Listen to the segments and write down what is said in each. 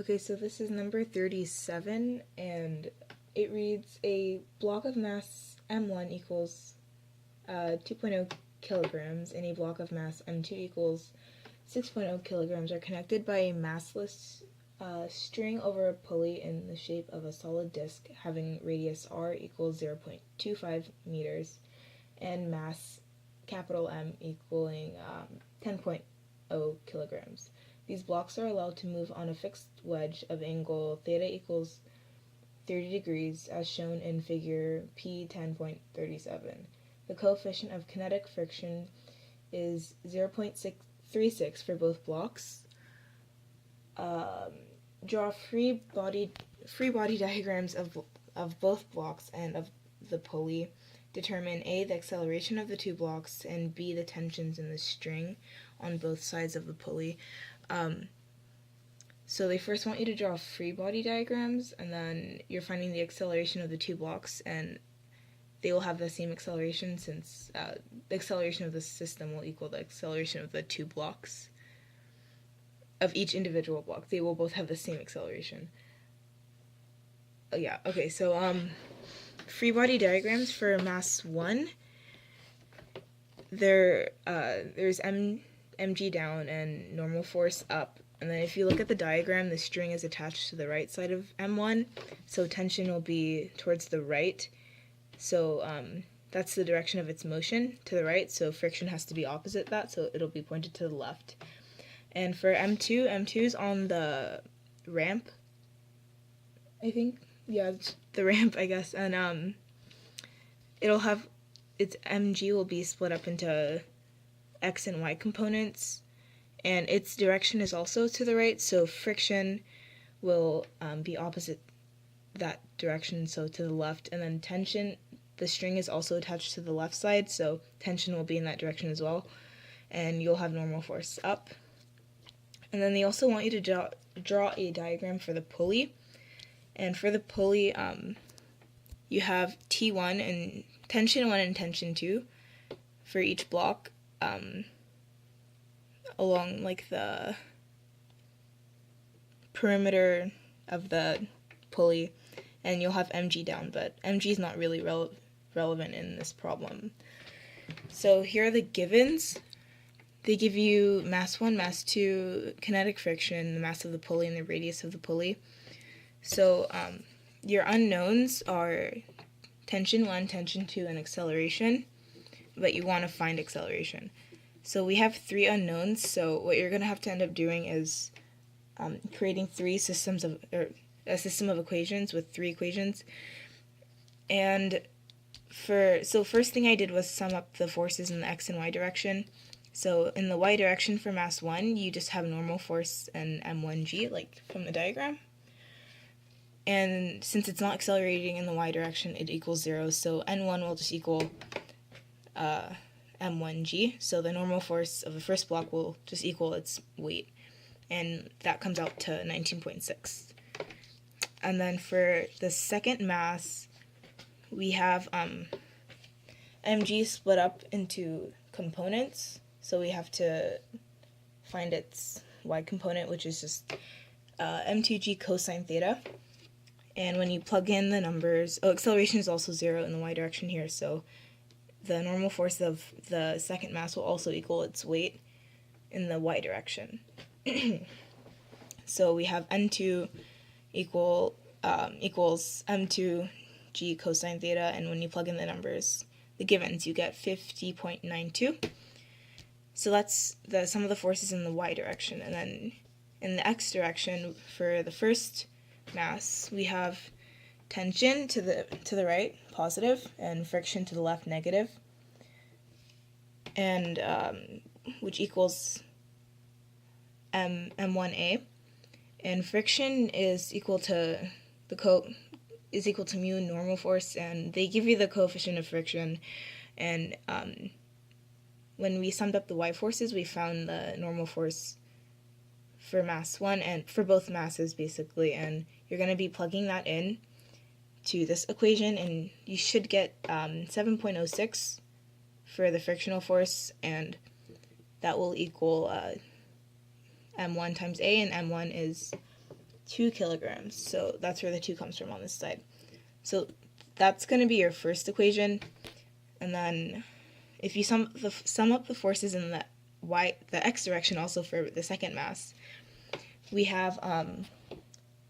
Okay, so this is number 37, and it reads a block of mass m1 equals 2.0 kilograms, and a block of mass m2 equals 6.0 kilograms are connected by a massless string over a pulley in the shape of a solid disc having radius r equals 0.25 meters and mass capital M equaling 10.0 kilograms. These blocks are allowed to move on a fixed wedge of angle theta equals 30 degrees as shown in figure P10.37. The coefficient of kinetic friction is 0.36 for both blocks. Draw free body diagrams of both blocks and of the pulley. Determine A, the acceleration of the two blocks, and B, the tensions in the string on both sides of the pulley. So they first want you to draw free body diagrams, and then you're finding the acceleration of the two blocks, and they will have the same acceleration since the acceleration of the system will equal the acceleration of the two blocks. Of each individual block, they will both have the same acceleration. So free body diagrams for mass 1, there's mg down and normal force up. And then if you look at the diagram, the string is attached to the right side of m1, so tension will be towards the right. So that's the direction of its motion, to the right, so friction has to be opposite that, so it'll be pointed to the left. And for M2 is on the ramp, I think. Yeah, it's the ramp, I guess. And it'll have, its mg will be split up into x and y components, and its direction is also to the right, so friction will be opposite that direction, so to the left. And then tension, the string is also attached to the left side, so tension will be in that direction as well, and you'll have normal force up. And then they also want you to draw a diagram for the pulley. And for the pulley, you have T1 and tension 1 and tension 2 for each block along like the perimeter of the pulley, and you'll have mg down, but mg is not really relevant in this problem. So here are the givens. They give you mass 1, mass 2, kinetic friction, the mass of the pulley, and the radius of the pulley. So your unknowns are tension 1, tension 2, and acceleration, but you want to find acceleration. So we have 3 unknowns, so what you're going to have to end up doing is creating a system of equations with 3 equations. And first thing I did was sum up the forces in the x and y direction. So in the y direction for mass 1, you just have normal force and m1g, like from the diagram. And since it's not accelerating in the y direction, it equals 0, so n1 will just equal m1g. So the normal force of the first block will just equal its weight, and that comes out to 19.6. And then for the second mass, we have mg split up into components. So we have to find its y component, which is just m2g cosine theta. And when you plug in the numbers, acceleration is also 0 in the y direction here, so the normal force of the second mass will also equal its weight in the y direction. So we have n2 equals m2g cosine theta, and when you plug in the numbers, the givens, you get 50.92. So that's the sum of the forces in the y direction. And then in the x direction, for the first mass, we have tension to the right, positive, and friction to the left, negative, and which equals m1a. And friction is equal to mu normal force, and they give you the coefficient of friction. And when we summed up the y forces, we found the normal force for mass 1 and for both masses basically, and you're going to be plugging that in to this equation, and you should get 7.06 for the frictional force, and that will equal m1 times a, and m1 is 2 kilograms. So that's where the 2 comes from on this side. So that's going to be your first equation. And then if you sum up the forces in the x direction also for the second mass, we have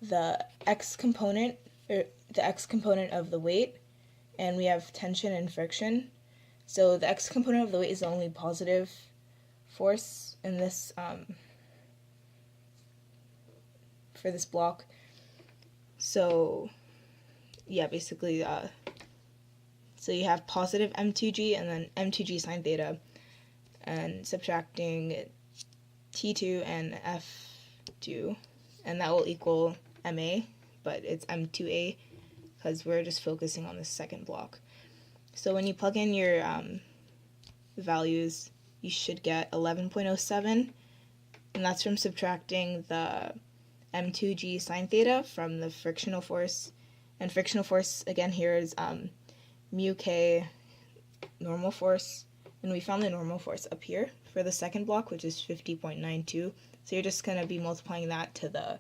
the x component, or the x component of the weight, and we have tension and friction. So the x component of the weight is the only positive force in this for this block. So yeah, basically, so you have positive m2g and then m2g sine theta, and subtracting t2 and f2, and that will equal ma, but it's m2a because we're just focusing on the second block. So when you plug in your values, you should get 11.07, and that's from subtracting the m2g sine theta from the frictional force. And frictional force, again, here is mu k normal force, and we found the normal force up here for the second block, which is 50.92. So you're just going to be multiplying that to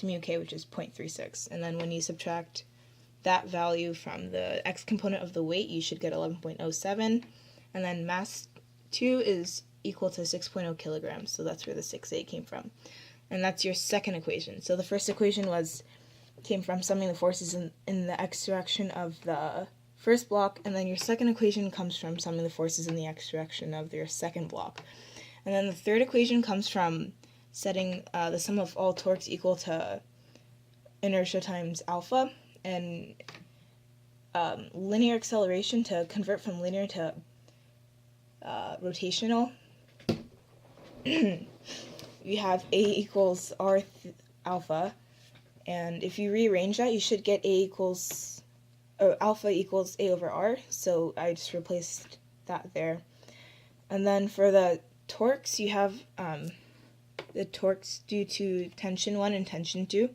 mu k, which is 0.36. And then when you subtract that value from the x component of the weight, you should get 11.07. And then mass 2 is equal to 6.0 kilograms. So that's where the 6a came from. And that's your second equation. So the first equation came from summing the forces in the x direction of the first block, and then your second equation comes from summing the forces in the x direction of your second block. And then the third equation comes from setting the sum of all torques equal to inertia times alpha, and linear acceleration to convert from linear to rotational. You have a equals r alpha, and if you rearrange that, you should get alpha equals a over r, so I just replaced that there. And then for the torques, you have the torques due to tension 1 and tension 2,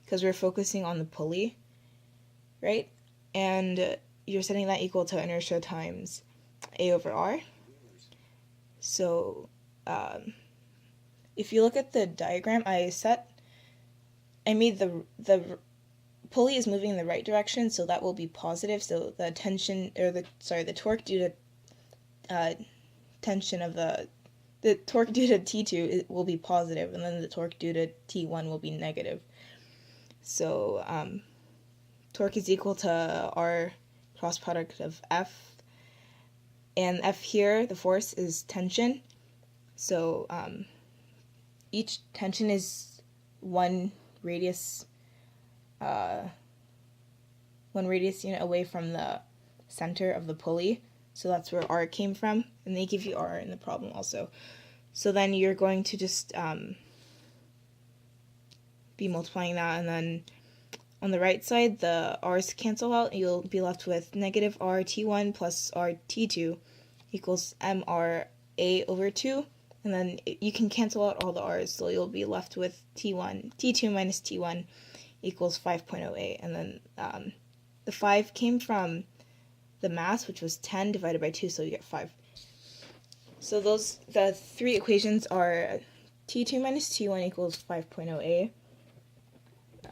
because we're focusing on the pulley, right? And you're setting that equal to inertia times a over r. So if you look at the diagram, I made the pulley is moving in the right direction, so that will be positive. So the tension, or the torque due to tension of the torque due to T2 will be positive, and then the torque due to T1 will be negative. So torque is equal to R cross product of F, and F here, the force, is tension. So each tension is one radius unit away from the center of the pulley. So that's where R came from, and they give you R in the problem also. So then you're going to just be multiplying that, and then on the right side, the R's cancel out, and you'll be left with negative RT1 plus RT2 equals MRA over 2, and then you can cancel out all the R's, so you'll be left with T2 minus T1 equals 5.08, and then the 5 came from the mass, which was 10 divided by 2, so you get 5. So the three equations are T2 minus T1 equals 5.08,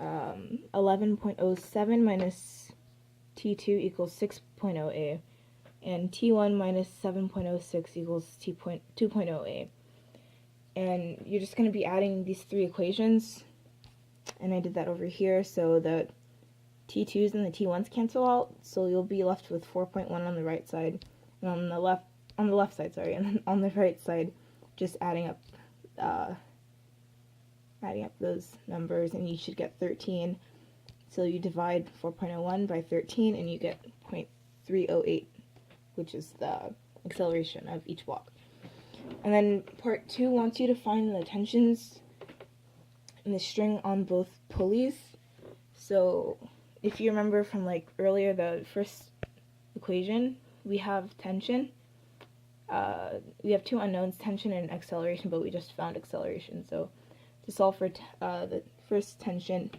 11.07 minus T2 equals 6.08, and T1 minus 7.06 equals 2.08. And you're just going to be adding these three equations, and I did that over here, so the T2s and the T1s cancel out, so you'll be left with 4.1 on the right side, and on the left side, and then on the right side, just adding up those numbers, and you should get 13. So you divide 4.01 by 13, and you get 0.308, which is the acceleration of each block. And then part 2 wants you to find the tensions in the string on both pulleys. So if you remember from earlier, the first equation, we have tension. We have two unknowns, tension and acceleration, but we just found acceleration. So to solve for the first tension,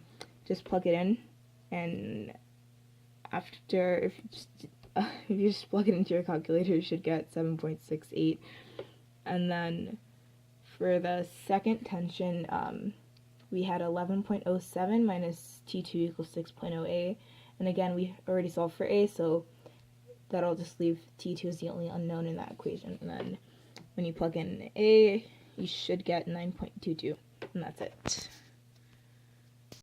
just plug it in, and after, if you just plug it into your calculator, you should get 7.68. And then for the second tension, we had 11.07 minus T2 equals 6.0A. And again, we already solved for A, so that'll just leave T2 as the only unknown in that equation. And then when you plug in A, you should get 9.22, and that's it.